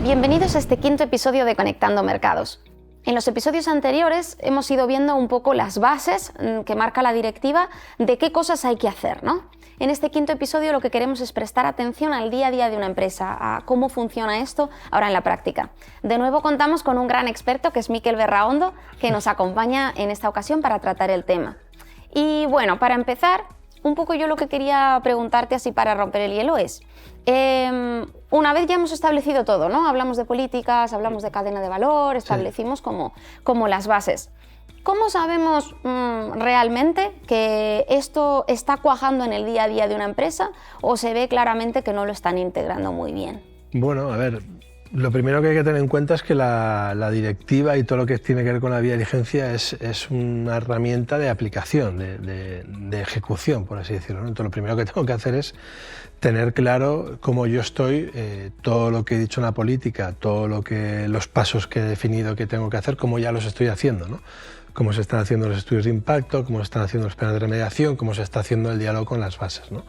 Bienvenidos a este quinto episodio de Conectando Mercados. En los episodios anteriores hemos ido viendo un poco las bases que marca la directiva de qué cosas hay que hacer, ¿no? En este quinto episodio lo que queremos es prestar atención al día a día de una empresa, a cómo funciona esto ahora en la práctica. De nuevo contamos con un gran experto que es Mikel Berraondo, que nos acompaña en esta ocasión para tratar el tema. Y bueno, para empezar, un poco yo lo que quería preguntarte así para romper el hielo es, una vez ya hemos establecido todo, ¿no? Hablamos de políticas, hablamos de cadena de valor, establecimos como las bases. ¿Cómo sabemos realmente que esto está cuajando en el día a día de una empresa o se ve claramente que no lo están integrando muy bien? Bueno, a ver, lo primero que hay que tener en cuenta es que la directiva y todo lo que tiene que ver con la vía de diligencia es una herramienta de aplicación, de ejecución, por así decirlo, ¿no? Entonces, lo primero que tengo que hacer es tener claro cómo yo estoy, todo lo que he dicho en la política, los pasos que he definido que tengo que hacer, cómo ya los estoy haciendo, ¿no? Cómo se están haciendo los estudios de impacto, cómo se están haciendo los planes de remediación, cómo se está haciendo el diálogo con las bases, ¿no?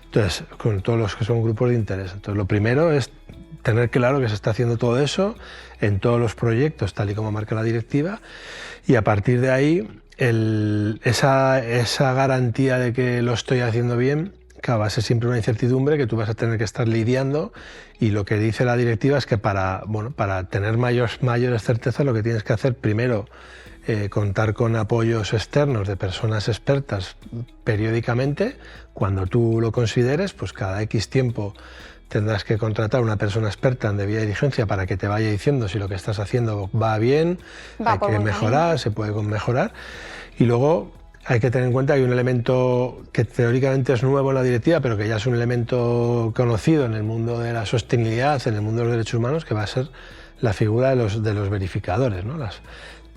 Entonces, con todos los que son grupos de interés. Entonces, lo primero es tener claro que se está haciendo todo eso en todos los proyectos, tal y como marca la directiva, y a partir de ahí, esa garantía de que lo estoy haciendo bien, claro, va a ser siempre una incertidumbre que tú vas a tener que estar lidiando, y lo que dice la directiva es que para tener mayores certezas lo que tienes que hacer primero, contar con apoyos externos de personas expertas periódicamente, cuando tú lo consideres, pues cada X tiempo tendrás que contratar una persona experta en vía de diligencia para que te vaya diciendo si lo que estás haciendo va bien, hay que mejorar, se puede mejorar. Y luego hay que tener en cuenta que hay un elemento que teóricamente es nuevo en la directiva, pero que ya es un elemento conocido en el mundo de la sostenibilidad, en el mundo de los derechos humanos, que va a ser la figura de los verificadores, ¿no?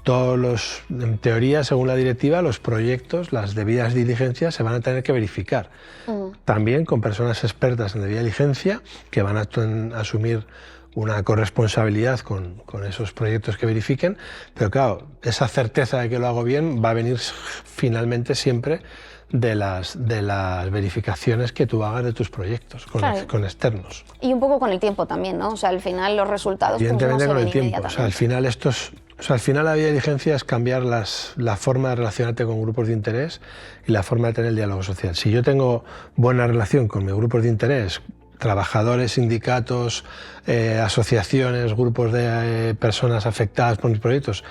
En teoría, según la directiva, los proyectos, las debidas diligencias se van a tener que verificar. También con personas expertas en debida diligencia que van a asumir una corresponsabilidad con esos proyectos que verifiquen, pero claro, esa certeza de que lo hago bien va a venir finalmente siempre de las verificaciones que tú hagas de tus proyectos con externos. Y un poco con el tiempo también, ¿no? O sea, al final los resultados evidentemente con el tiempo. O sea, al final la vía de diligencia es cambiar la forma de relacionarte con grupos de interés y la forma de tener el diálogo social. Si yo tengo buena relación con mis grupos de interés, trabajadores, sindicatos, asociaciones, grupos de personas afectadas por mis proyectos,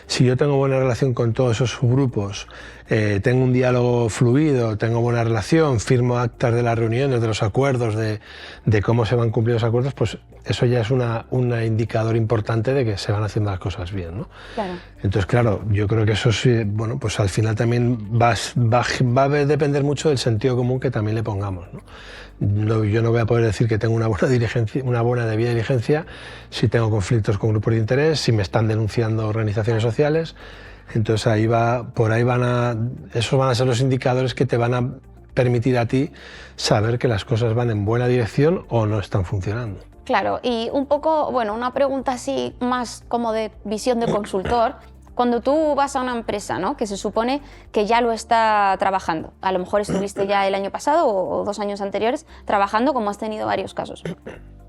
si yo tengo buena relación con todos esos grupos, tengo un diálogo fluido, tengo buena relación, firmo actas de las reuniones, de los acuerdos, de cómo se van cumpliendo los acuerdos, pues eso ya es un indicador importante de que se van haciendo las cosas bien, ¿no? Claro. Entonces, claro, yo creo que eso sí, bueno, pues al final también va a depender mucho del sentido común que también le pongamos, ¿no? Yo no voy a poder decir que tengo una buena debida diligencia si tengo conflictos con grupos de interés, si me están denunciando organizaciones sociales. Entonces esos van a ser los indicadores que te van a permitir a ti saber que las cosas van en buena dirección o no están funcionando. Claro, y un poco, bueno, una pregunta así más como de visión de consultor. Cuando tú vas a una empresa, ¿no?, que se supone que ya lo está trabajando, a lo mejor estuviste ya el año pasado o 2 años anteriores trabajando, como has tenido varios casos,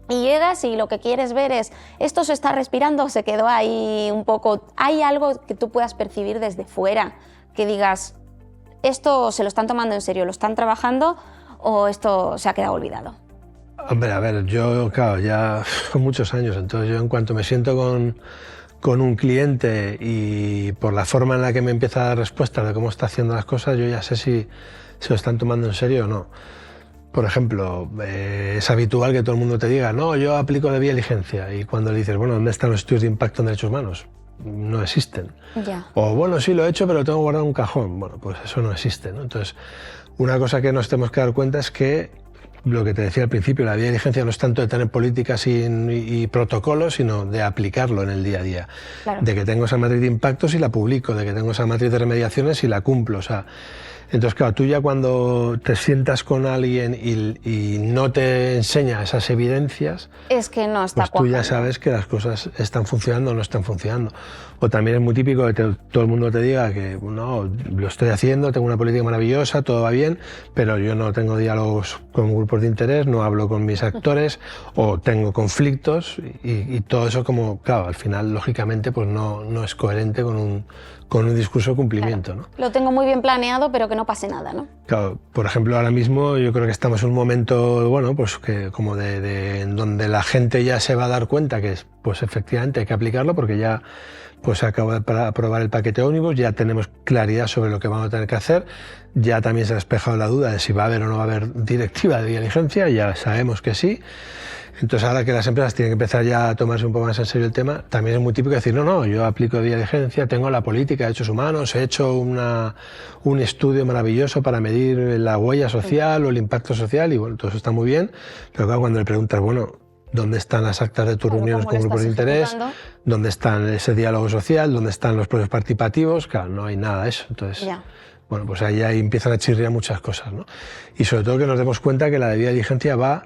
y llegas y lo que quieres ver es, ¿esto se está respirando? ¿Se quedó ahí un poco? ¿Hay algo que tú puedas percibir desde fuera que digas, esto se lo están tomando en serio, lo están trabajando o esto se ha quedado olvidado? Hombre, a ver, yo, claro, ya son muchos años, entonces yo en cuanto me siento con un cliente y por la forma en la que me empieza a dar respuesta de cómo está haciendo las cosas, yo ya sé si se lo están tomando en serio o no. Por ejemplo, es habitual que todo el mundo te diga, no, yo aplico de vía de diligencia, y cuando le dices, bueno, ¿dónde están los estudios de impacto en derechos humanos? No existen. Ya. O bueno, sí lo he hecho, pero lo tengo guardado en un cajón. Bueno, pues eso no existe, ¿no? Entonces, una cosa que nos tenemos que dar cuenta es que lo que te decía al principio, la vía de diligencia no es tanto de tener políticas y protocolos, sino de aplicarlo en el día a día. Claro. De que tengo esa matriz de impactos y la publico, de que tengo esa matriz de remediaciones y la cumplo. O sea, entonces, claro, tú ya cuando te sientas con alguien y no te enseña esas evidencias, es que no está pues tú ya sabes que las cosas están funcionando o no están funcionando. O también es muy típico que todo el mundo te diga que no, lo estoy haciendo, tengo una política maravillosa, todo va bien, pero yo no tengo diálogos con grupos grupos de interés, no hablo con mis actores o tengo conflictos y todo eso como, claro, al final, lógicamente, pues no es coherente con un discurso de cumplimiento. Claro. ¿no? Lo tengo muy bien planeado, pero que no pase nada, ¿no? Claro, por ejemplo, ahora mismo yo creo que estamos en un momento, bueno, pues que como en donde la gente ya se va a dar cuenta que pues efectivamente hay que aplicarlo porque ya pues se acaba de aprobar el paquete ómnibus, ya tenemos claridad sobre lo que vamos a tener que hacer, ya también se ha despejado la duda de si va a haber o no va a haber directiva de diligencia, ya sabemos que sí. Entonces ahora que las empresas tienen que empezar ya a tomarse un poco más en serio el tema, también es muy típico decir, no, yo aplico vía diligencia, tengo la política de derechos humanos, he hecho un estudio maravilloso para medir la huella social o el impacto social y bueno, todo eso está muy bien, pero claro, cuando le preguntas, bueno, ¿dónde están las actas de tus reuniones con grupos de interés? ¿Dónde están ese diálogo social? ¿Dónde están los procesos participativos? Claro, no hay nada de eso, entonces... Ya. Bueno, pues ahí empiezan a chirriar muchas cosas, ¿no? Y sobre todo que nos demos cuenta que la debida diligencia va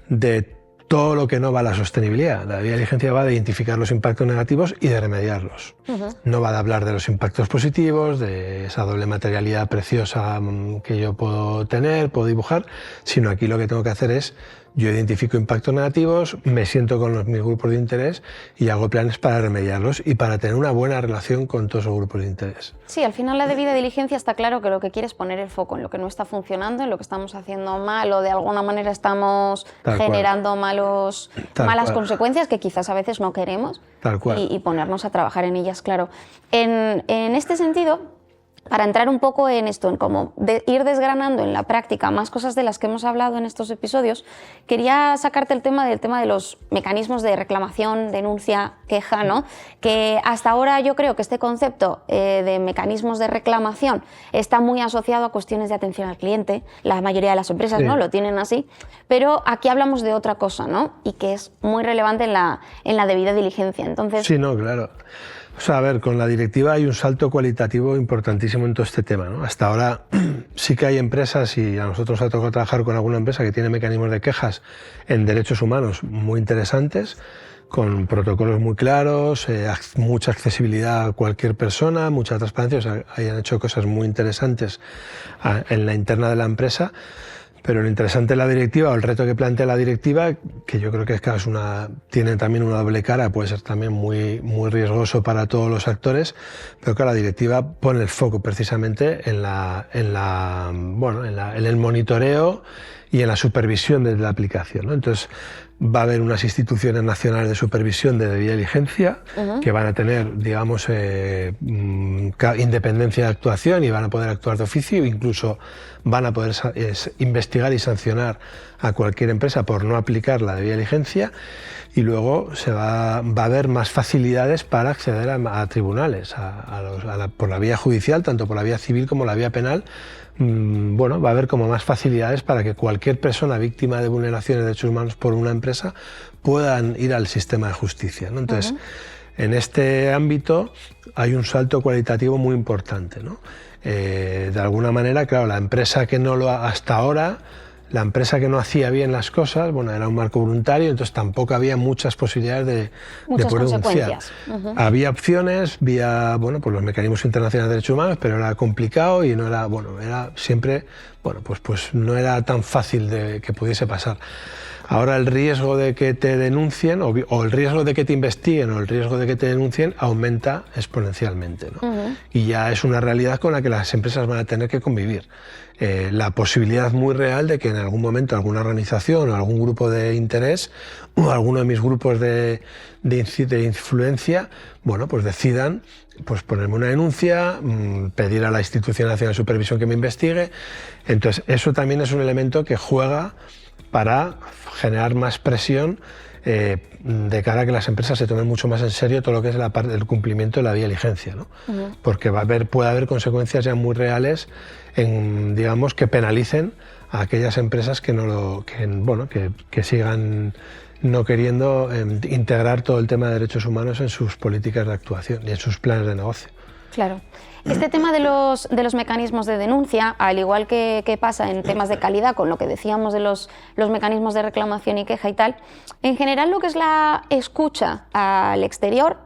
de todo lo que no va a la sostenibilidad. La debida diligencia va de identificar los impactos negativos y de remediarlos. No va de hablar de los impactos positivos, de esa doble materialidad preciosa que yo puedo tener, puedo dibujar, sino aquí lo que tengo que hacer es, yo identifico impactos negativos, me siento con mis grupos de interés y hago planes para remediarlos y para tener una buena relación con todos esos grupos de interés. Sí, al final la debida diligencia está claro que lo que quiere es poner el foco en lo que no está funcionando, en lo que estamos haciendo mal o de alguna manera estamos generando malas consecuencias que quizás a veces no queremos y ponernos a trabajar en ellas, claro. En este sentido, para entrar un poco en esto, en cómo ir desgranando en la práctica más cosas de las que hemos hablado en estos episodios, quería sacarte el tema de los mecanismos de reclamación, denuncia, queja, ¿no? Que hasta ahora yo creo que este concepto de mecanismos de reclamación está muy asociado a cuestiones de atención al cliente. La mayoría de las empresas ¿no? lo tienen así, pero aquí hablamos de otra cosa, ¿no? Y que es muy relevante en la debida diligencia. Entonces... Sí, no, claro. O sea, a ver, con la directiva hay un salto cualitativo importantísimo en todo este tema, ¿no? Hasta ahora sí que hay empresas, y a nosotros nos ha tocado trabajar con alguna empresa que tiene mecanismos de quejas en derechos humanos muy interesantes, con protocolos muy claros, mucha accesibilidad a cualquier persona, mucha transparencia, o sea, hayan hecho cosas muy interesantes en la interna de la empresa. Pero lo interesante de la directiva, o el reto que plantea la directiva, que yo creo que tiene también una doble cara, puede ser también muy riesgoso para todos los actores, pero que la directiva pone el foco precisamente en el monitoreo y en la supervisión de la aplicación, ¿no? Entonces, va a haber unas instituciones nacionales de supervisión de debida diligencia que van a tener, digamos, independencia de actuación y van a poder actuar de oficio, incluso van a poder investigar y sancionar a cualquier empresa por no aplicar la debida diligencia, y luego va a haber más facilidades para acceder a tribunales, por la vía judicial, tanto por la vía civil como la vía penal. Bueno, va a haber como más facilidades para que cualquier persona víctima de vulneraciones de derechos humanos por una empresa puedan ir al sistema de justicia, ¿no? Entonces, en este ámbito hay un salto cualitativo muy importante, ¿no? De alguna manera, claro, la empresa que hasta ahora, la empresa que no hacía bien las cosas, bueno, era un marco voluntario, entonces tampoco había muchas posibilidades de poder denunciar. Había opciones vía, bueno, pues los mecanismos internacionales de derechos humanos, pero era complicado y no era, bueno, era siempre, bueno, pues no era tan fácil de que pudiese pasar. Ahora el riesgo de que te denuncien o el riesgo de que te investiguen o el riesgo de que te denuncien aumenta exponencialmente, ¿no? Y ya es una realidad con la que las empresas van a tener que convivir. La posibilidad muy real de que en algún momento alguna organización o algún grupo de interés o alguno de mis grupos de influencia, bueno, pues decidan pues ponerme una denuncia, pedir a la Institución Nacional de Supervisión que me investigue. Entonces eso también es un elemento que juega para generar más presión de cara a que las empresas se tomen mucho más en serio todo lo que es la parte del cumplimiento de la debida diligencia, ¿no? Porque puede haber consecuencias ya muy reales digamos, que penalicen a aquellas empresas que sigan no queriendo integrar todo el tema de derechos humanos en sus políticas de actuación y en sus planes de negocio. Claro. Este tema de los mecanismos de denuncia, al igual que pasa en temas de calidad, con lo que decíamos de los mecanismos de reclamación y queja y tal, en general lo que es la escucha al exterior,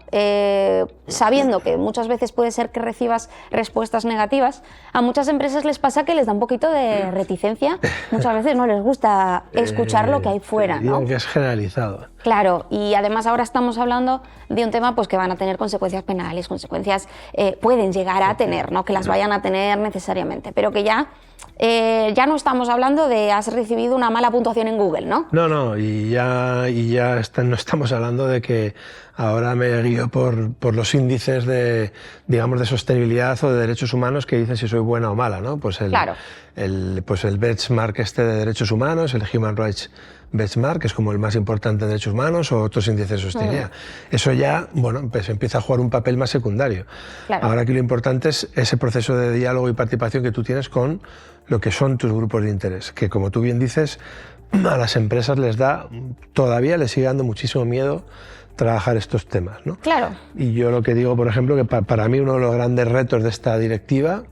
sabiendo que muchas veces puede ser que recibas respuestas negativas, a muchas empresas les pasa que les da un poquito de reticencia, muchas veces no les gusta escuchar lo que hay fuera, ¿no? Que es generalizado. Claro, y además ahora estamos hablando de un tema pues, que van a tener consecuencias penales, pueden llegar a tener, no que las vayan a tener necesariamente, pero que ya no estamos hablando de has recibido una mala puntuación en Google, ¿no? No, no estamos hablando de que ahora me guío por los índices de sostenibilidad o de derechos humanos que dicen si soy buena o mala, ¿no? Pues el benchmark de derechos humanos, el Human Rights Benchmark, que es como el más importante en derechos humanos, o otros índices de sostenibilidad. Eso ya, pues empieza a jugar un papel más secundario. Claro. Ahora aquí lo importante es ese proceso de diálogo y participación que tú tienes con lo que son tus grupos de interés, que como tú bien dices, a las empresas todavía les sigue dando muchísimo miedo trabajar estos temas, ¿no? Claro. Y yo lo que digo, por ejemplo, que para mí uno de los grandes retos de esta directiva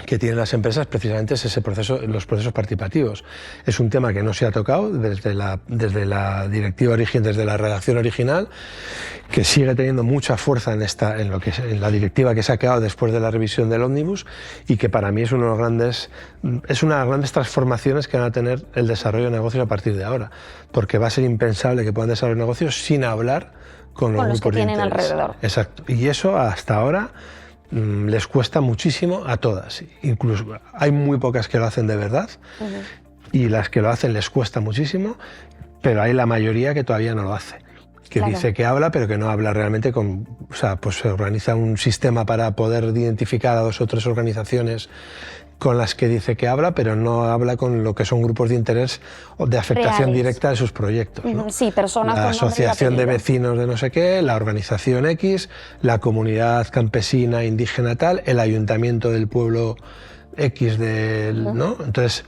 que tienen las empresas precisamente es los procesos participativos. Es un tema que no se ha tocado desde la directiva desde la redacción original, que sigue teniendo mucha fuerza en la directiva que se ha quedado después de la revisión del Ómnibus, y que para mí es una de las grandes transformaciones que van a tener el desarrollo de negocios a partir de ahora, porque va a ser impensable que puedan desarrollar negocios sin hablar con los grupos que tienen de interés. Alrededor. Exacto. Y eso hasta ahora les cuesta muchísimo a todas. Incluso hay muy pocas que lo hacen de verdad, y las que lo hacen les cuesta muchísimo, pero hay la mayoría que todavía no lo hace, que dice que habla, pero que no habla realmente pues se organiza un sistema para poder identificar a 2 o 3 organizaciones con las que dice que habla, pero no habla con lo que son grupos de interés o de afectación directa de sus proyectos, ¿no? Sí, personas la con asociación de vecinos de no sé qué, la organización X, la comunidad campesina indígena tal, el ayuntamiento del pueblo X ¿no? Entonces,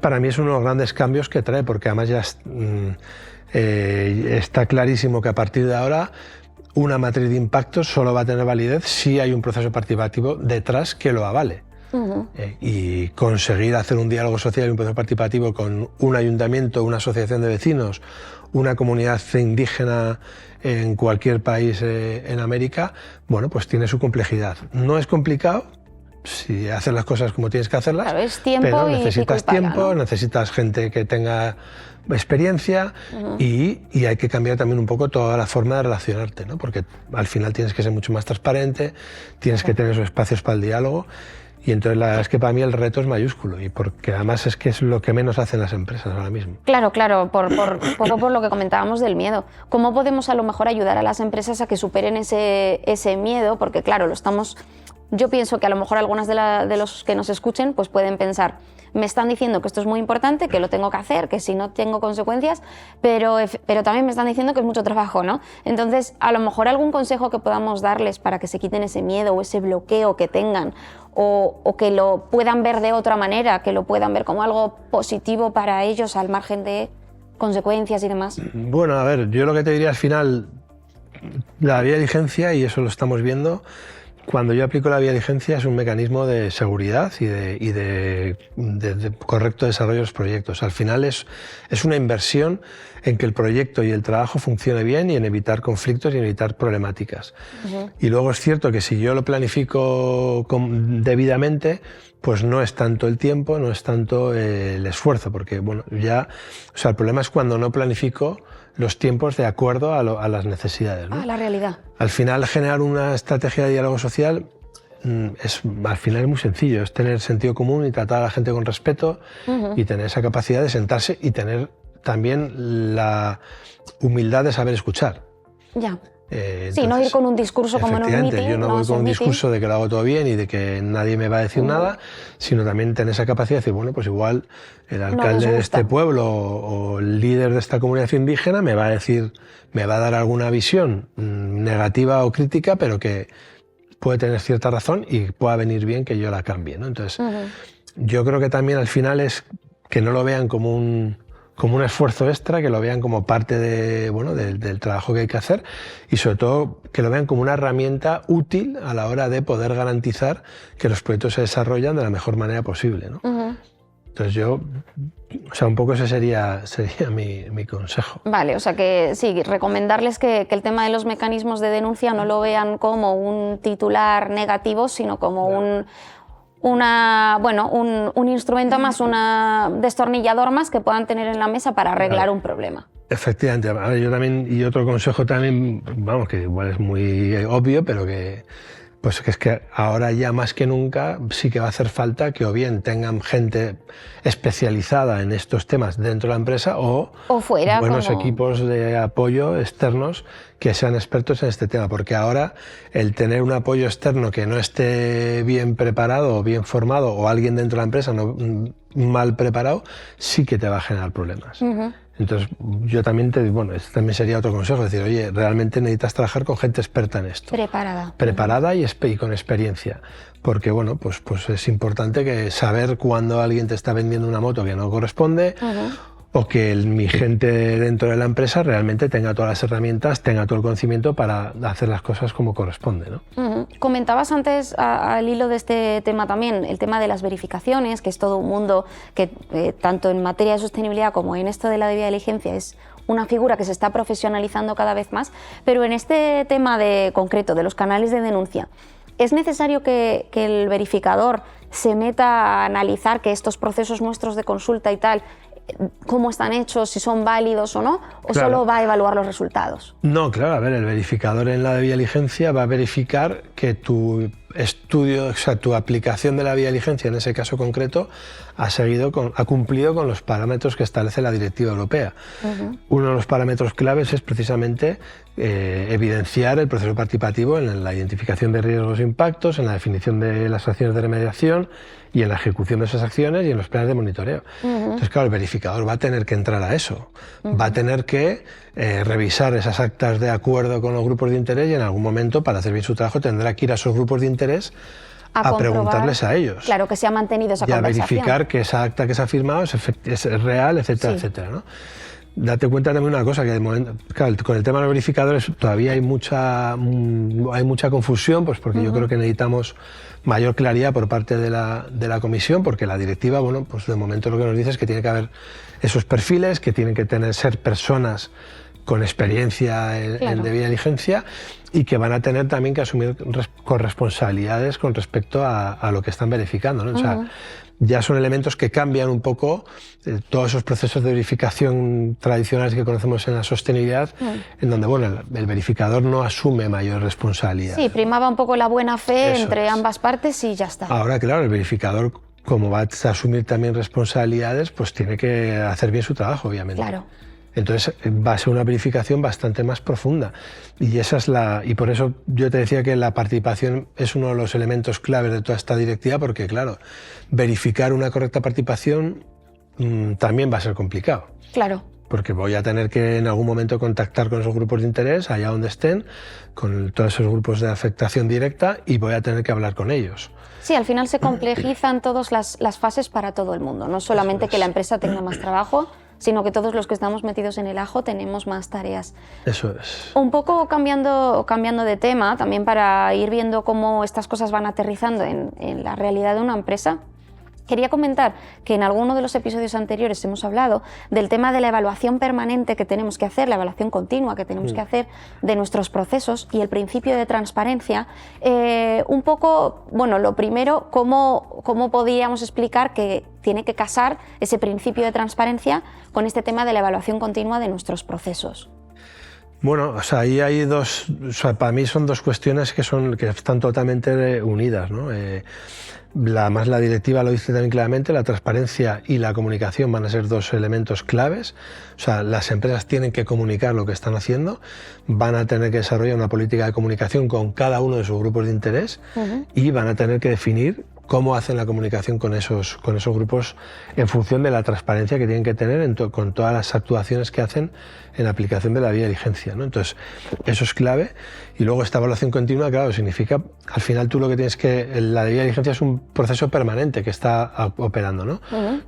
para mí es uno de los grandes cambios que trae, porque además ya está clarísimo que a partir de ahora una matriz de impactos solo va a tener validez si hay un proceso participativo detrás que lo avale. Y conseguir hacer un diálogo social y un proceso participativo con un ayuntamiento, una asociación de vecinos, una comunidad indígena en cualquier país en América, bueno, pues tiene su complejidad. No es complicado si haces las cosas como tienes que hacerlas, claro, es tiempo, pero necesitas tiempo, ¿no? Necesitas gente que tenga experiencia, y hay que cambiar también un poco toda la forma de relacionarte, ¿no? Porque al final tienes que ser mucho más transparente, tienes que tener esos espacios para el diálogo. Y entonces la verdad es que para mí el reto es mayúsculo, y porque además es que es lo que menos hacen las empresas ahora mismo. Claro, por lo que comentábamos del miedo. ¿Cómo podemos a lo mejor ayudar a las empresas a que superen ese miedo? Porque claro, yo pienso que a lo mejor algunas de los que nos escuchen pues pueden pensar, me están diciendo que esto es muy importante, que lo tengo que hacer, que si no tengo consecuencias, pero también me están diciendo que es mucho trabajo, ¿no? Entonces, a lo mejor algún consejo que podamos darles para que se quiten ese miedo o ese bloqueo que tengan, o que lo puedan ver de otra manera, que lo puedan ver como algo positivo para ellos al margen de consecuencias y demás. Bueno, a ver, yo lo que te diría al final, la vía de diligencia, y eso lo estamos viendo, cuando yo aplico la vía de diligencia es un mecanismo de seguridad y de correcto desarrollo de los proyectos. Al final es una inversión en que el proyecto y el trabajo funcione bien y en evitar conflictos y en evitar problemáticas. Y luego es cierto que si yo lo planifico debidamente, pues no es tanto el tiempo, no es tanto el esfuerzo, porque bueno, el problema es cuando no planifico los tiempos de acuerdo a las necesidades, ¿no? A la realidad. Al final, generar una estrategia de diálogo social al final es muy sencillo, es tener sentido común y tratar a la gente con respeto, y tener esa capacidad de sentarse y tener también la humildad de saber escuchar. Ya. Entonces, no ir con un discurso como en un meeting. Yo no voy con un discurso de que lo hago todo bien y de que nadie me va a decir nada, sino también tener esa capacidad de decir, bueno, pues igual el alcalde de este pueblo o el líder de esta comunidad indígena me va a dar alguna visión negativa o crítica, pero que puede tener cierta razón y pueda venir bien que yo la cambie, ¿no? Entonces, yo creo que también al final es que no lo vean como como un esfuerzo extra, que lo vean como parte de, bueno, del trabajo que hay que hacer y sobre todo que lo vean como una herramienta útil a la hora de poder garantizar que los proyectos se desarrollan de la mejor manera posible, ¿no? Entonces yo, o sea, un poco ese sería mi consejo. Vale, o sea que sí, recomendarles que el tema de los mecanismos de denuncia no lo vean como un titular negativo, sino como un instrumento más, un destornillador más que puedan tener en la mesa para arreglar un problema. Efectivamente. A ver, yo también, y otro consejo también, vamos, que igual es muy obvio, pero que es que ahora ya más que nunca sí que va a hacer falta que o bien tengan gente especializada en estos temas dentro de la empresa o fuera, buenos equipos de apoyo externos que sean expertos en este tema, porque ahora el tener un apoyo externo que no esté bien preparado o bien formado o alguien dentro de la empresa mal preparado sí que te va a generar problemas. Entonces, yo también este también sería otro consejo, decir, oye, realmente necesitas trabajar con gente experta en esto. Preparada y con experiencia. Porque, bueno, pues es importante saber cuándo alguien te está vendiendo una moto que no corresponde o que mi gente dentro de la empresa realmente tenga todas las herramientas, tenga todo el conocimiento para hacer las cosas como corresponde, ¿no? Comentabas antes, al hilo de este tema también, el tema de las verificaciones, que es todo un mundo que tanto en materia de sostenibilidad como en esto de la debida diligencia es una figura que se está profesionalizando cada vez más, pero en este tema concreto de los canales de denuncia, ¿es necesario que el verificador se meta a analizar que estos procesos nuestros de consulta y tal, cómo están hechos, si son válidos o no, o claro, solo va a evaluar los resultados? No, claro, a ver, el verificador en la debida diligencia va a verificar que tu estudio, o sea, tu aplicación de la debida diligencia en ese caso concreto ha cumplido con los parámetros que establece la directiva europea. Uno de los parámetros claves es precisamente evidenciar el proceso participativo en la identificación de riesgos e impactos, en la definición de las acciones de remediación y en la ejecución de esas acciones y en los planes de monitoreo. Entonces, claro, el verificador va a tener que entrar a eso, va a tener que revisar esas actas de acuerdo con los grupos de interés y en algún momento, para hacer bien su trabajo, tendrá que ir a esos grupos de interés a preguntarles a ellos. Claro, que se ha mantenido esa conversación. Y a verificar que esa acta que se ha firmado es real, etcétera, etcétera, ¿no? Date cuenta también una cosa, que de momento, claro, con el tema de los verificadores todavía hay mucha confusión, pues porque yo creo que necesitamos mayor claridad por parte de la comisión, porque la directiva, bueno, pues de momento lo que nos dice es que tiene que haber esos perfiles, que tienen que ser personas con experiencia en debida diligencia y que van a tener también que asumir corresponsabilidades con respecto a lo que están verificando, ¿no? O sea, ya son elementos que cambian un poco todos esos procesos de verificación tradicionales que conocemos en la sostenibilidad, en donde, bueno, el verificador no asume mayor responsabilidad. Sí, primaba un poco la buena fe entre ambas partes y ya está. Ahora, claro, el verificador, como va a asumir también responsabilidades, pues tiene que hacer bien su trabajo, obviamente. Claro. Entonces va a ser una verificación bastante más profunda y por eso yo te decía que la participación es uno de los elementos claves de toda esta directiva, porque claro, verificar una correcta participación también va a ser complicado. Claro. Porque voy a tener que en algún momento contactar con esos grupos de interés, allá donde estén, con todos esos grupos de afectación directa, y voy a tener que hablar con ellos. Sí, al final se complejizan todas las fases para todo el mundo, no solamente que la empresa tenga más trabajo, sino que todos los que estamos metidos en el ajo tenemos más tareas. Eso es. Un poco cambiando de tema, también para ir viendo cómo estas cosas van aterrizando en la realidad de una empresa, quería comentar que en alguno de los episodios anteriores hemos hablado del tema de la evaluación permanente que tenemos que hacer, la evaluación continua que tenemos que hacer de nuestros procesos y el principio de transparencia. Un poco, bueno, lo primero, ¿cómo podríamos explicar que tiene que casar ese principio de transparencia con este tema de la evaluación continua de nuestros procesos? Bueno, o sea, ahí hay para mí son dos cuestiones que están totalmente unidas, ¿no? Además la directiva lo dice también claramente, la transparencia y la comunicación van a ser dos elementos claves. O sea, las empresas tienen que comunicar lo que están haciendo, van a tener que desarrollar una política de comunicación con cada uno de sus grupos de interés y van a tener que definir cómo hacen la comunicación con esos grupos en función de la transparencia que tienen que tener con todas las actuaciones que hacen en la aplicación de la vía de diligencia, ¿no? Entonces, eso es clave. Y luego esta evaluación continua, claro, significa, al final tú lo que tienes la vía de diligencia es un proceso permanente que está operando, ¿no?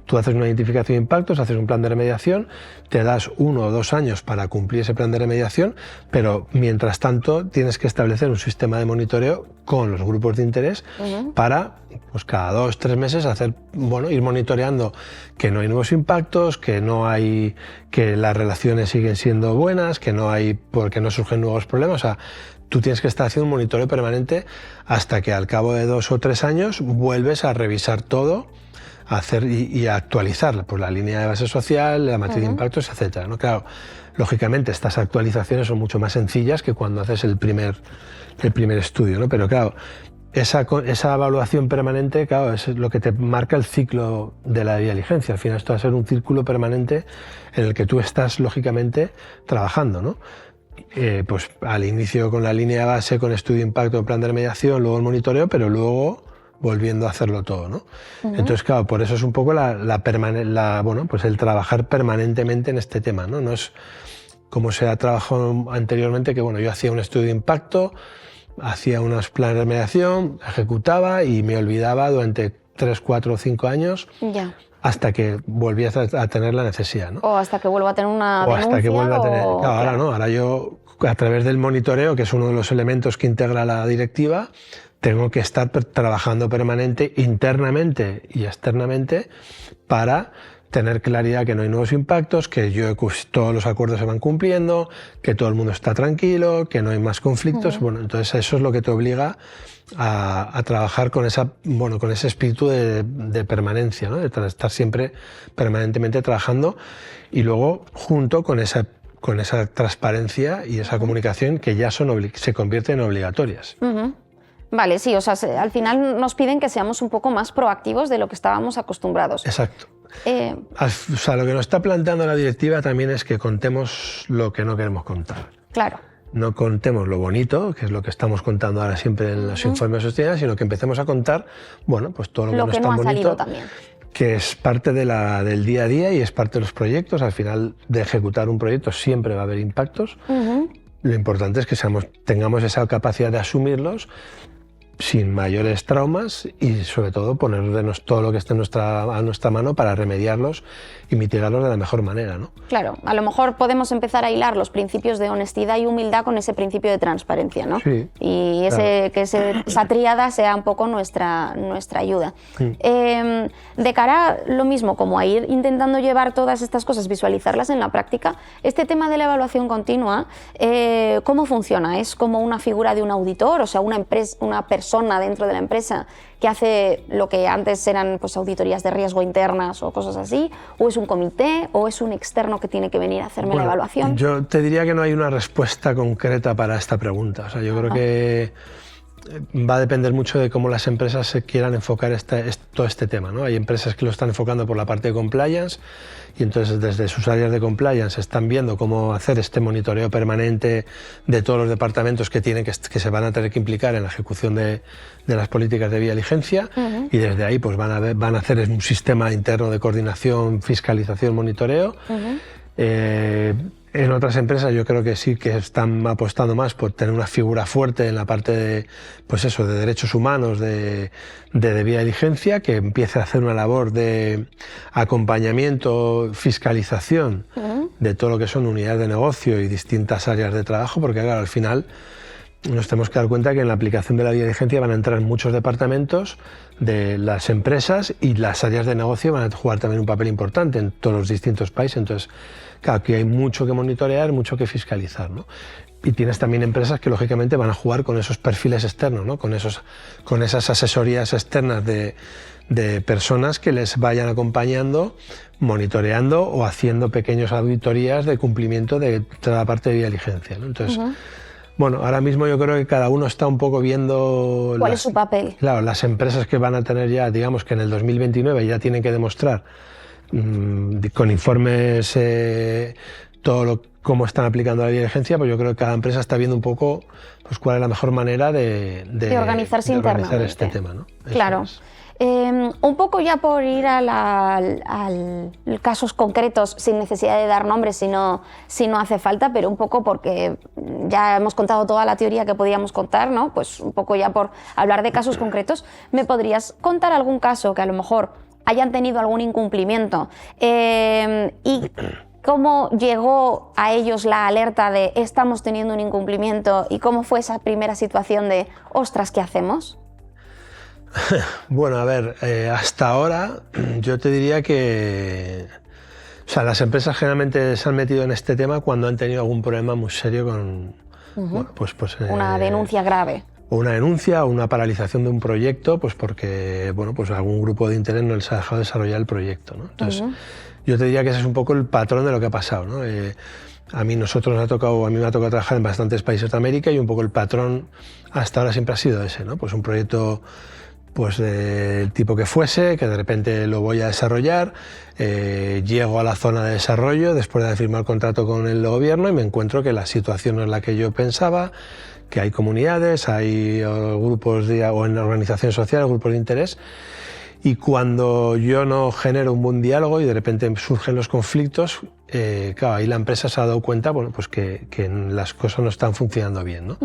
Tú haces una identificación de impactos, haces un plan de remediación, te das 1 o 2 años para cumplir ese plan de remediación, pero mientras tanto tienes que establecer un sistema de monitoreo con los grupos de interés para, pues cada 2 o 3 meses ir monitoreando que no hay nuevos impactos, que las relaciones siguen siendo buenas, porque no surgen nuevos problemas. O sea, tú tienes que estar haciendo un monitoreo permanente hasta que al cabo de 2 o 3 años vuelves a revisar todo, a hacer y a actualizar pues, la línea de base social, la matriz de impactos, etcétera, ¿no? Claro, lógicamente estas actualizaciones son mucho más sencillas que cuando haces el primer estudio, ¿no? Pero claro, esa evaluación permanente, claro, es lo que te marca el ciclo de la vía de diligencia. Al final esto va a ser un círculo permanente en el que tú estás, lógicamente, trabajando, ¿no? Pues al inicio con la línea de base, con estudio de impacto, plan de remediación, luego el monitoreo, pero luego volviendo a hacerlo todo, ¿no? Entonces, claro, por eso es un poco pues el trabajar permanentemente en este tema, ¿no? No es como se ha trabajado anteriormente, que bueno, yo hacía un estudio de impacto, hacía unos planes de remediación, ejecutaba y me olvidaba durante 3, 4 o 5 años hasta que volvías a tener la necesidad, ¿no? O hasta que vuelva a tener una denuncia. Hasta que vuelva a tener... Claro, ahora no, ahora yo a través del monitoreo, que es uno de los elementos que integra la directiva, tengo que estar trabajando internamente y externamente para tener claridad que no hay nuevos impactos, que todos los acuerdos se van cumpliendo, que todo el mundo está tranquilo, que no hay más conflictos. Bueno, entonces eso es lo que te obliga a trabajar con ese espíritu de permanencia, ¿no? De estar siempre permanentemente trabajando y luego junto con esa transparencia y esa comunicación que ya se convierten en obligatorias. Vale, sí, o sea, al final nos piden que seamos un poco más proactivos de lo que estábamos acostumbrados. Exacto. O sea, lo que nos está planteando la directiva también es que contemos lo que no queremos contar. Claro. No contemos lo bonito, que es lo que estamos contando ahora siempre en los informes de sostenibilidad, sino que empecemos a contar, bueno, pues todo lo que no es tan bonito, también, que es parte del día a día y es parte de los proyectos. Al final de ejecutar un proyecto siempre va a haber impactos. Lo importante es que tengamos esa capacidad de asumirlos sin mayores traumas y sobre todo ponernos todo lo que esté a nuestra mano para remediarlos y mitigarlos de la mejor manera, ¿no? Claro, a lo mejor podemos empezar a hilar los principios de honestidad y humildad con ese principio de transparencia, ¿no? Sí, y que esa tríada sea un poco nuestra ayuda. De cara a lo mismo, como a ir intentando llevar todas estas cosas, visualizarlas en la práctica, este tema de la evaluación continua, ¿cómo funciona? ¿Es como una figura de un auditor, o sea, una persona dentro de la empresa que hace lo que antes eran pues, auditorías de riesgo internas o cosas así? ¿O es un comité? ¿O es un externo que tiene que venir a hacerme la evaluación? Yo te diría que no hay una respuesta concreta para esta pregunta. O sea, yo creo que va a depender mucho de cómo las empresas se quieran enfocar todo este tema, ¿no? Hay empresas que lo están enfocando por la parte de compliance y entonces desde sus áreas de compliance están viendo cómo hacer este monitoreo permanente de todos los departamentos que se van a tener que implicar en la ejecución de las políticas de vía de diligencia y desde ahí pues van a hacer un sistema interno de coordinación, fiscalización, monitoreo. En otras empresas yo creo que sí que están apostando más por tener una figura fuerte en la parte de, pues eso, de derechos humanos, de vía de diligencia, que empiece a hacer una labor de acompañamiento, fiscalización de todo lo que son unidades de negocio y distintas áreas de trabajo, porque claro, al final nos tenemos que dar cuenta que en la aplicación de la vía de diligencia van a entrar muchos departamentos de las empresas y las áreas de negocio van a jugar también un papel importante en todos los distintos países. Entonces, claro, aquí hay mucho que monitorear, mucho que fiscalizar, ¿no? Y tienes también empresas que lógicamente van a jugar con esos perfiles externos, ¿no? Con esas asesorías externas de personas que les vayan acompañando, monitoreando o haciendo pequeñas auditorías de cumplimiento de toda la parte de vía de diligencia, ¿no? Entonces, bueno, ahora mismo yo creo que cada uno está un poco viendo... ¿Cuál es su papel? Claro, las empresas que van a tener ya, digamos que en el 2029 ya tienen que demostrar con informes cómo están aplicando la vía de diligencia, pues yo creo que cada empresa está viendo un poco pues, cuál es la mejor manera de organizarse internamente. Este tema, ¿no? Claro. Un poco ya por ir a casos concretos, sin necesidad de dar nombres si no hace falta, pero un poco porque ya hemos contado toda la teoría que podíamos contar, ¿no? Pues un poco ya por hablar de casos concretos, ¿me podrías contar algún caso que a lo mejor hayan tenido algún incumplimiento y cómo llegó a ellos la alerta de estamos teniendo un incumplimiento y cómo fue esa primera situación de ostras, ¿qué hacemos? Bueno, a ver, hasta ahora yo te diría que las empresas generalmente se han metido en este tema cuando han tenido algún problema muy serio con una denuncia grave. O una denuncia o una paralización de un proyecto, pues porque algún grupo de interés no les ha dejado desarrollar el proyecto, ¿no? Entonces, yo te diría que ese es un poco el patrón de lo que ha pasado, ¿no? A mí me ha tocado trabajar en bastantes países de América y un poco el patrón hasta ahora siempre ha sido ese, ¿no? Pues un proyecto del tipo que fuese, que de repente lo voy a desarrollar, llego a la zona de desarrollo después de firmar el contrato con el gobierno y me encuentro que la situación no es la que yo pensaba, que hay comunidades, hay grupos o en organizaciones sociales, grupos de interés, y cuando yo no genero un buen diálogo y de repente surgen los conflictos, claro, ahí la empresa se ha dado cuenta que las cosas no están funcionando bien, ¿no?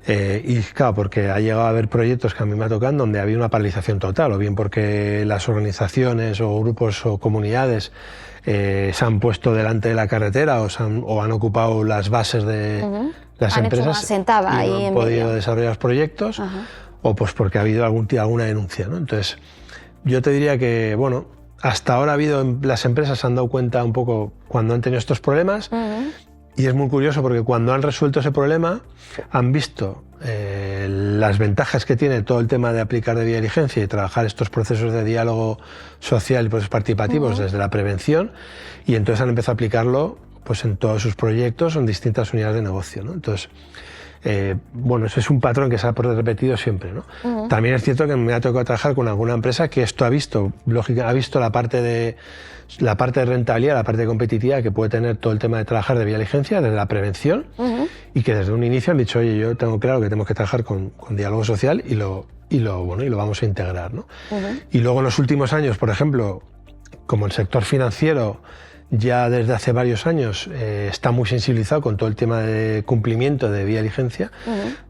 Y claro, porque ha llegado a haber proyectos que a mí me tocan donde había una paralización total, o bien porque las organizaciones o grupos o comunidades se han puesto delante de la carretera o han ocupado las bases de las empresas y no han podido desarrollar los proyectos, o pues porque ha habido alguna denuncia, ¿no? Entonces, yo te diría que, bueno, hasta ahora las empresas se han dado cuenta un poco cuando han tenido estos problemas. Y es muy curioso porque cuando han resuelto ese problema han visto las ventajas que tiene todo el tema de aplicar de vía diligencia y trabajar estos procesos de diálogo social y procesos participativos desde la prevención, y entonces han empezado a aplicarlo pues, en todos sus proyectos o en distintas unidades de negocio, ¿no? Entonces, ese es un patrón que se ha repetido siempre, ¿no? También es cierto que me ha tocado trabajar con alguna empresa que esto ha visto la parte de rentabilidad, la parte competitiva que puede tener todo el tema de trabajar de vía diligencia, desde la prevención, y que desde un inicio han dicho, oye, yo tengo claro que tenemos que trabajar con diálogo social y lo vamos a integrar, ¿no? Y luego en los últimos años, por ejemplo, como el sector financiero ya desde hace varios años está muy sensibilizado con todo el tema de cumplimiento de vía diligencia,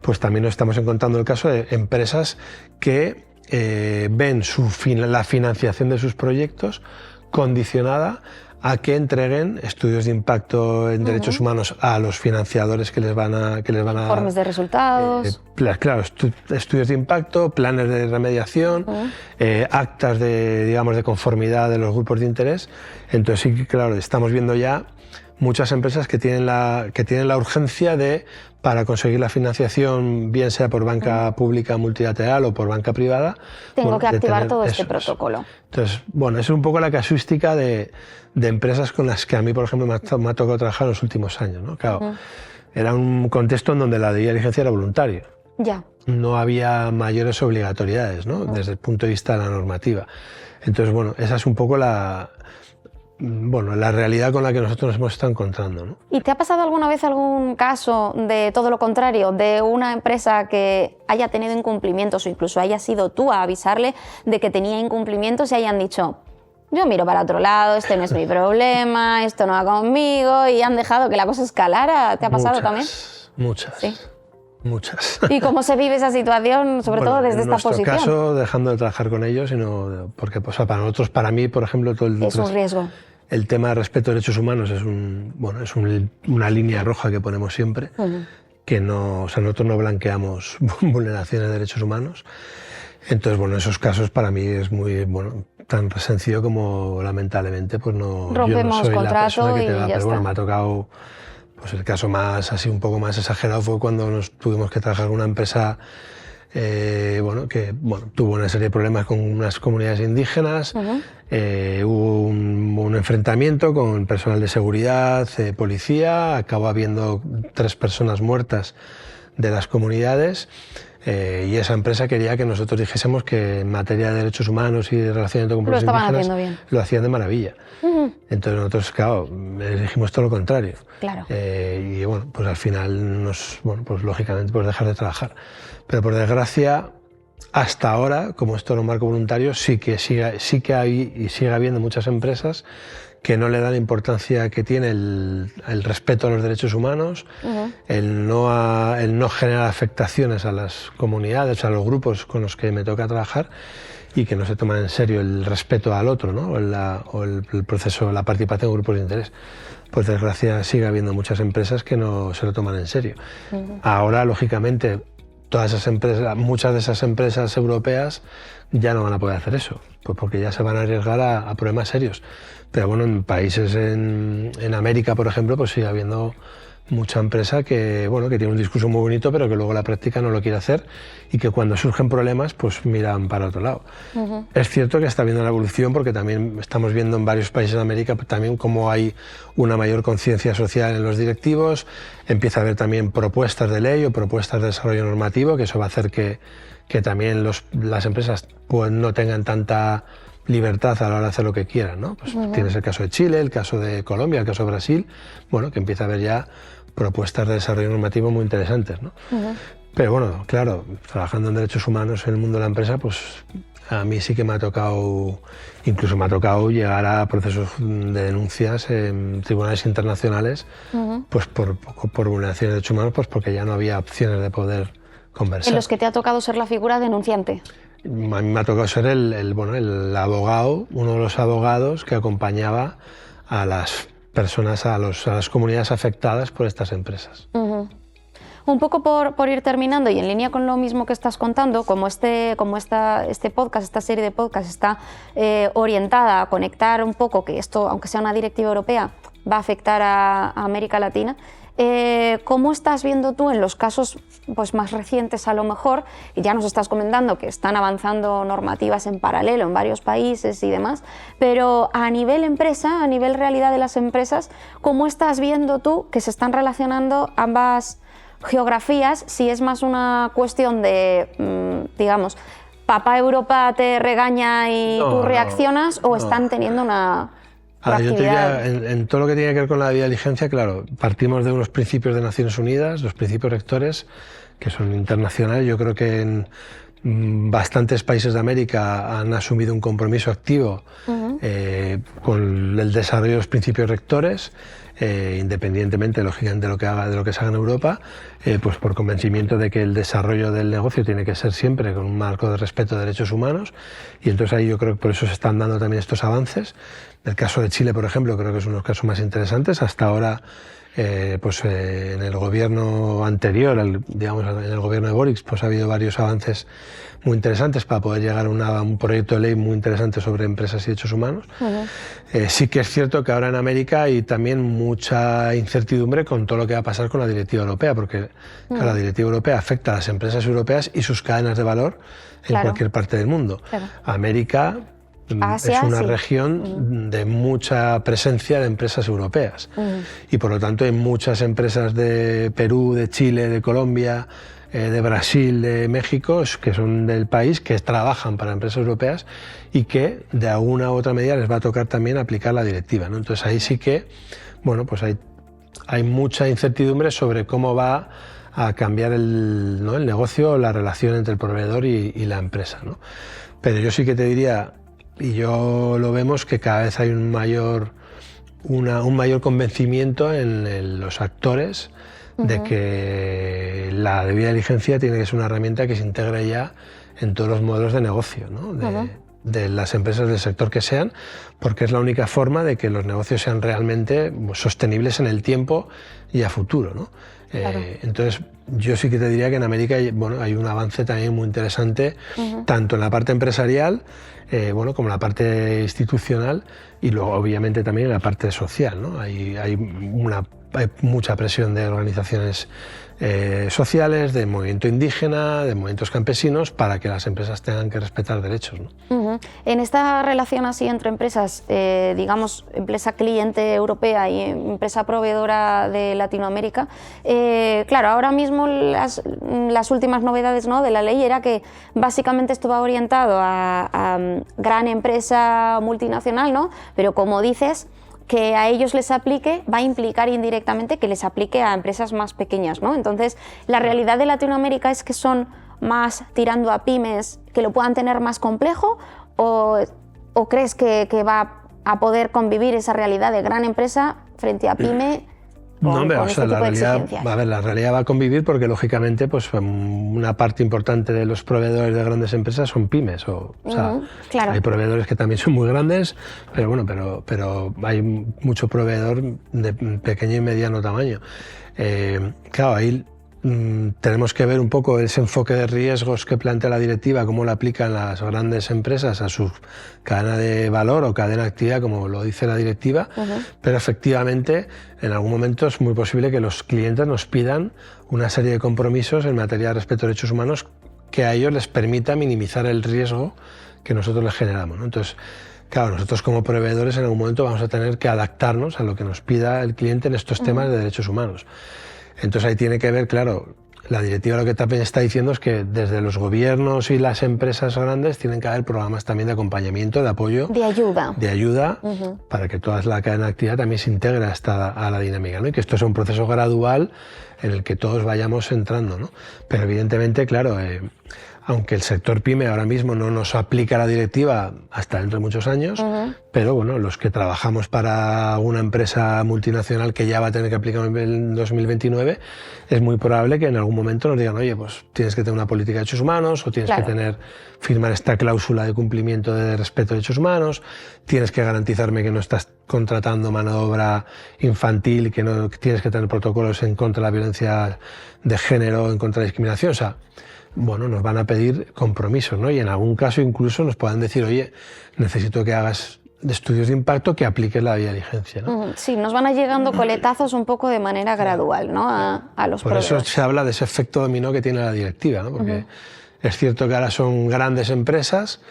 pues también nos estamos encontrando el caso de empresas que ven la financiación de sus proyectos condicionada a que entreguen estudios de impacto en derechos humanos a los financiadores que les van a informes de resultados, claro, estudios de impacto, planes de remediación, actas de conformidad de los grupos de interés. Entonces sí, claro, estamos viendo ya muchas empresas que tienen la urgencia para conseguir la financiación, bien sea por banca pública multilateral o por banca privada. Tengo que activar todo este protocolo. Entonces, bueno, es un poco la casuística de empresas con las que a mí, por ejemplo, me ha tocado trabajar en los últimos años, ¿no? Claro, era un contexto en donde la vía diligencia era voluntaria. Ya. No había mayores obligatoriedades, ¿no? Desde el punto de vista de la normativa. Entonces, bueno, esa es un poco la realidad con la que nosotros nos hemos estado encontrando, ¿no? ¿Y te ha pasado alguna vez algún caso de todo lo contrario, de una empresa que haya tenido incumplimientos o incluso haya sido tú a avisarle de que tenía incumplimientos y hayan dicho, yo miro para otro lado, este no es mi problema, esto no va conmigo, y han dejado que la cosa escalara? ¿Te ha pasado también? Muchas. Sí. Muchas. ¿Y cómo se vive esa situación, sobre todo desde esta posición? En nuestro caso, dejando de trabajar con ellos, porque para nosotros, para mí, por ejemplo, es un riesgo. El tema de respeto a derechos humanos es una línea roja que ponemos siempre, que nosotros no blanqueamos vulneraciones de derechos humanos. Entonces, en esos casos para mí es muy, tan sencillo como lamentablemente, pues no. Rompemos yo no soy contrato la persona que te va, y ya pero está. Me ha tocado. Pues el caso un poco más exagerado fue cuando nos tuvimos que trabajar con una empresa que tuvo una serie de problemas con unas comunidades indígenas. Hubo un enfrentamiento con personal de seguridad, policía, acabó habiendo 3 personas muertas de las comunidades. Y esa empresa quería que nosotros dijésemos que en materia de derechos humanos y de relacionamiento con pueblos indígenas lo hacían de maravilla. Entonces nosotros, claro, les dijimos todo lo contrario. Claro. Y pues al final lógicamente, dejar de trabajar. Pero por desgracia, hasta ahora, como esto era un marco voluntario, sí que hay y sigue habiendo muchas empresas que no le dan la importancia que tiene el respeto a los derechos humanos, el no generar afectaciones a las comunidades, a los grupos con los que me toca trabajar, y que no se toman en serio el respeto al otro, ¿no? o el proceso, la participación en grupos de interés. Pues desgracia sigue habiendo muchas empresas que no se lo toman en serio. Ahora, lógicamente, todas esas empresas, muchas de esas empresas europeas ya no van a poder hacer eso, pues porque ya se van a arriesgar a problemas serios. Pero bueno, en países en América, por ejemplo, pues sigue habiendo mucha empresa que, bueno, que tiene un discurso muy bonito, pero que luego la práctica no lo quiere hacer, y que cuando surgen problemas pues miran para otro lado. Es cierto que está habiendo una evolución, porque también estamos viendo en varios países de América también cómo hay una mayor conciencia social en los directivos, empieza a haber también propuestas de ley o propuestas de desarrollo normativo, que eso va a hacer que también las empresas pues no tengan tanta libertad a la hora de hacer lo que quieran, ¿no? Pues tienes el caso de Chile, el caso de Colombia, el caso de Brasil, bueno, que empieza a haber ya propuestas de desarrollo normativo muy interesantes, ¿no? Pero bueno, claro, trabajando en derechos humanos en el mundo de la empresa, pues a mí sí que me ha tocado, incluso me ha tocado llegar a procesos de denuncias en tribunales internacionales, pues por vulneración de derechos humanos, pues porque ya no había opciones de poder conversar. ¿En los que te ha tocado ser la figura denunciante? A mí me ha tocado ser el abogado, uno de los abogados que acompañaba a las personas, a las comunidades afectadas por estas empresas. Un poco por ir terminando, y en línea con lo mismo que estás contando, como este podcast, esta serie de podcasts está orientada a conectar un poco que esto, aunque sea una directiva europea, va a afectar a América Latina. ¿Cómo estás viendo tú en los casos pues, más recientes, a lo mejor, y ya nos estás comentando que están avanzando normativas en paralelo en varios países y demás, pero a nivel empresa, a nivel realidad de las empresas, ¿cómo estás viendo tú que se están relacionando ambas geografías? Si es más una cuestión de, digamos, papá Europa te regaña y tú reaccionas, o están teniendo una... Yo te diría, en todo lo que tiene que ver con la debida diligencia, claro, partimos de unos principios de Naciones Unidas, los principios rectores, que son internacionales. Yo creo que en bastantes países de América han asumido un compromiso activo con el desarrollo de los principios rectores, independientemente, lógicamente, de lo que se haga en Europa, pues por convencimiento de que el desarrollo del negocio tiene que ser siempre con un marco de respeto de derechos humanos, y entonces ahí yo creo que por eso se están dando también estos avances. El caso de Chile, por ejemplo, creo que es uno de los casos más interesantes. Hasta ahora, en el gobierno anterior, digamos, en el gobierno de Boric, pues ha habido varios avances muy interesantes para poder llegar a un proyecto de ley muy interesante sobre empresas y derechos humanos. Sí que es cierto que ahora en América hay también mucha incertidumbre con todo lo que va a pasar con la directiva europea, porque claro, la directiva europea afecta a las empresas europeas y sus cadenas de valor en cualquier parte del mundo. América Asia, es una región de mucha presencia de empresas europeas, y por lo tanto hay muchas empresas de Perú, de Chile, de Colombia, de Brasil, de México, que son del país, que trabajan para empresas europeas y que de alguna u otra medida les va a tocar también aplicar la directiva, ¿no? Entonces ahí sí que, bueno, pues hay mucha incertidumbre sobre cómo va a cambiar el negocio, la relación entre el proveedor y la empresa, ¿no? Pero yo sí que te diría, y yo lo vemos, que cada vez hay un mayor convencimiento en los actores de que la debida diligencia tiene que ser una herramienta que se integre ya en todos los modelos de negocio, ¿no? De las empresas del sector que sean, porque es la única forma de que los negocios sean realmente sostenibles en el tiempo y a futuro, ¿no? Entonces yo sí que te diría que en América hay un avance también muy interesante, tanto en la parte empresarial como en la parte institucional, y luego obviamente también en la parte social, ¿no? Hay mucha presión de organizaciones sociales, de movimiento indígena, de movimientos campesinos, para que las empresas tengan que respetar derechos, ¿no? En esta relación así entre empresas, digamos, empresa cliente europea y empresa proveedora de Latinoamérica, claro, ahora mismo las últimas novedades, ¿no?, de la ley era que básicamente esto va orientado a gran empresa multinacional, ¿no? Pero como dices, que a ellos les aplique va a implicar indirectamente que les aplique a empresas más pequeñas, ¿no? Entonces, la realidad de Latinoamérica es que son más tirando a pymes que lo puedan tener más complejo, o crees que va a poder convivir esa realidad de gran empresa frente a pyme? No, hombre, con este la tipo de realidad, exigencias. a ver, la realidad va a convivir porque lógicamente pues una parte importante de los proveedores de grandes empresas son pymes, o sea, claro. hay proveedores que también son muy grandes, pero bueno, pero hay mucho proveedor de pequeño y mediano tamaño. Claro, ahí tenemos que ver un poco ese enfoque de riesgos que plantea la directiva, cómo lo aplican las grandes empresas a su cadena de valor o cadena de actividad, como lo dice la directiva, pero efectivamente en algún momento es muy posible que los clientes nos pidan una serie de compromisos en materia de respeto a derechos humanos que a ellos les permita minimizar el riesgo que nosotros les generamos, ¿no? Entonces, claro, nosotros como proveedores en algún momento vamos a tener que adaptarnos a lo que nos pida el cliente en estos temas de derechos humanos. Entonces ahí tiene que ver, claro, la directiva lo que también está diciendo es que desde los gobiernos y las empresas grandes tienen que haber programas también de acompañamiento, de apoyo, de ayuda, para que toda la cadena de actividad también se integre a la dinámica, ¿no? Y que esto sea un proceso gradual en el que todos vayamos entrando, ¿no? Pero evidentemente, claro, aunque el sector pyme ahora mismo no nos aplica la directiva hasta dentro de muchos años, pero bueno, los que trabajamos para una empresa multinacional que ya va a tener que aplicar en 2029, es muy probable que en algún momento nos digan, oye, pues tienes que tener una política de derechos humanos, o tienes que firmar esta cláusula de cumplimiento de respeto de derechos humanos, tienes que garantizarme que no estás contratando mano de obra infantil, que no tienes que tener protocolos en contra de la violencia de género, en contra de la discriminación, o sea, bueno, nos van a pedir compromisos, ¿no? Y en algún caso incluso nos puedan decir, oye, necesito que hagas estudios de impacto, que apliques la diligencia, ¿no? Sí, nos van a llegando coletazos un poco de manera gradual, ¿no? A los proveedores. Por eso se habla de ese efecto dominó que tiene la directiva, ¿no? Porque es cierto que ahora son grandes empresas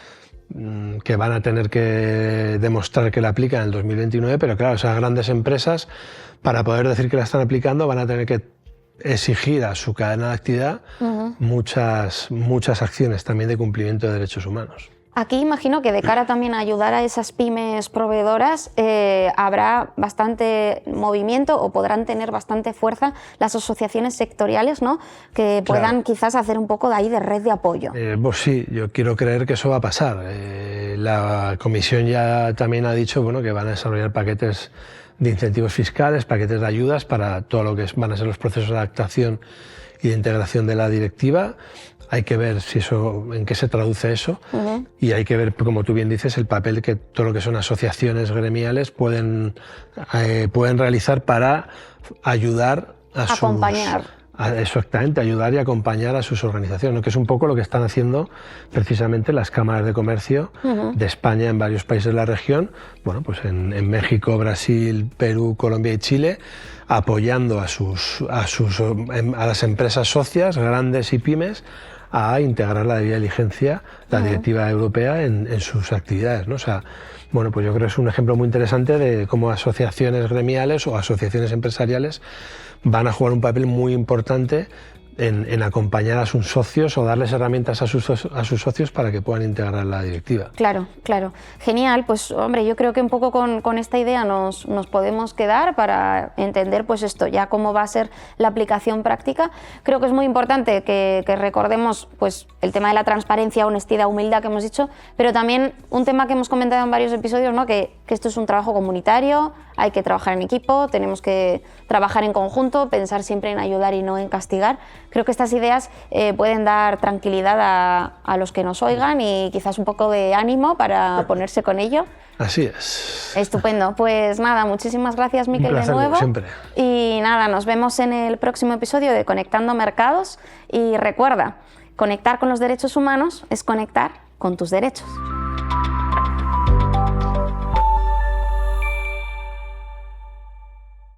que van a tener que demostrar que la aplican en el 2029, pero claro, esas grandes empresas, para poder decir que la están aplicando, van a tener que exigir a su cadena de actividad muchas acciones también de cumplimiento de derechos humanos. Aquí imagino que de cara también a ayudar a esas pymes proveedoras habrá bastante movimiento, o podrán tener bastante fuerza las asociaciones sectoriales, ¿no? Que puedan quizás hacer un poco de ahí de red de apoyo. Pues sí, yo quiero creer que eso va a pasar. La Comisión ya también ha dicho, bueno, que van a desarrollar paquetes de incentivos fiscales, paquetes de ayudas para todo lo que van a ser los procesos de adaptación y de integración de la directiva. Hay que ver en qué se traduce eso, y hay que ver, como tú bien dices, el papel que todo lo que son asociaciones gremiales pueden realizar para ayudar exactamente, ayudar y acompañar a sus organizaciones, ¿no? Que es un poco lo que están haciendo precisamente las cámaras de comercio de España en varios países de la región, bueno, pues en México, Brasil, Perú, Colombia y Chile, apoyando a las empresas socias, grandes y pymes, a integrar la debida diligencia, la directiva europea en sus actividades, ¿no? O sea, bueno, pues yo creo que es un ejemplo muy interesante de cómo asociaciones gremiales o asociaciones empresariales van a jugar un papel muy importante en acompañar a sus socios o darles herramientas a sus socios para que puedan integrar la directiva. Claro, claro. Genial, pues hombre, yo creo que un poco con esta idea nos podemos quedar para entender pues esto, ya cómo va a ser la aplicación práctica. Creo que es muy importante que recordemos pues el tema de la transparencia, honestidad, humildad que hemos dicho, pero también un tema que hemos comentado en varios episodios, ¿no? Que esto es un trabajo comunitario, hay que trabajar en equipo, tenemos que trabajar en conjunto, pensar siempre en ayudar y no en castigar. Creo que estas ideas pueden dar tranquilidad a los que nos oigan y quizás un poco de ánimo para ponerse con ello. Así es. Estupendo. Pues nada, muchísimas gracias, Miquel, de nuevo. Como siempre. Y nada, nos vemos en el próximo episodio de Conectando Mercados. Y recuerda, conectar con los derechos humanos es conectar con tus derechos.